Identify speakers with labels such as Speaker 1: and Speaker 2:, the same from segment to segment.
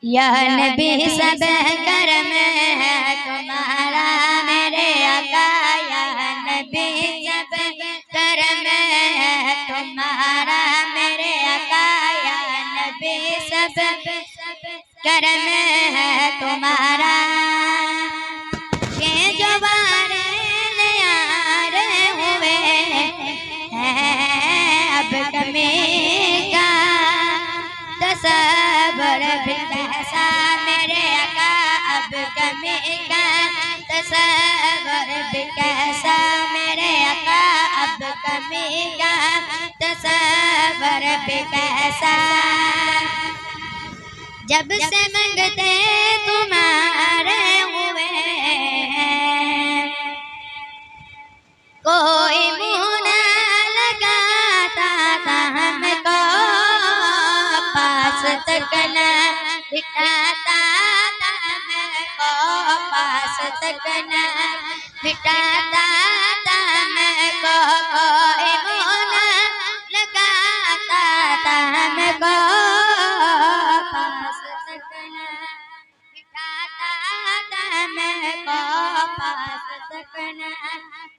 Speaker 1: या नबी सब करम है तुम्हारा मेरे आका, या नबी सब करम है तुम्हारा मेरे आका, या नबी सब करम है तुम्हारा। ये जो बारे यार हुए हैं अब कमी का तसव्वुर भी कैसा मेरे आका, अब कमी का तसव्वुर भी कैसा मेरे आका, अब कमी का तसव्वुर भी कैसा। जब से मंगते तुम्हारे हुए कोई मुँह न लगाता था हमको, पास तक न बिठाता था हमको, पास तक न बिठाता था हमको, कोई मुँह न लगाता था हमको, पास तक न बिठाता था हमको, पास तक न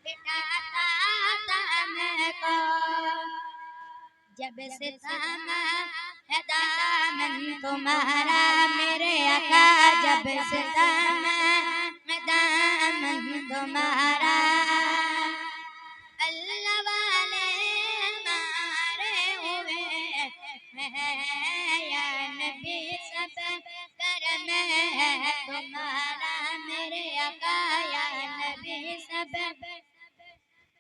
Speaker 1: बिठाता था हमको। जब से थामा है दामन तुम्हारा मेरे आका, जब से थामा है दामन तुम्हारा, अल्लाह वाले हमारे हुए हैं, या नबी सब करम है तुम्हारा मेरे आका, या नबी सब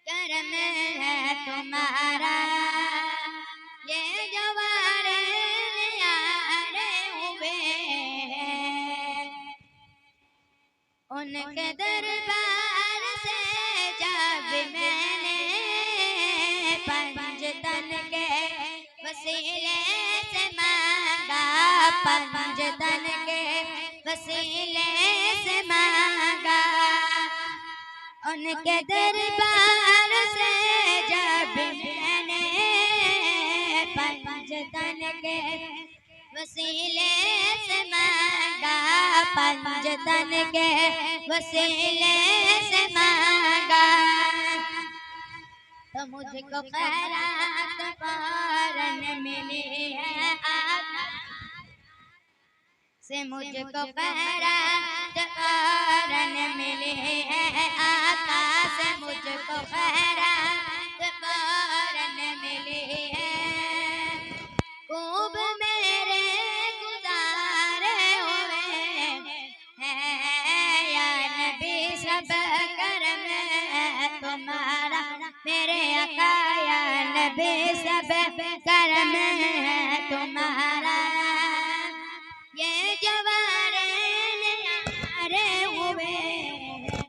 Speaker 1: करम है तुम्हारा। ये जवारे यारे हुए उनके दरबार से जब मैंने पंजतन के वसीले से मांगा, पंजतन के वसीले से मांगा, उनके दरबार से जब मैंने पंजतन के वसीले से मांगा, पंजतन के वसीले से मांगा, तो मुझको खैरात फौरन मिली है आका से, मुझको खैरात फौरन मिली है आका से, मुझको खैरात फौरन मिली है। खूब मेरे गुजारे हुए हैं, या नबी सब करम है तुम्हारा मेरे आका, या नबी सब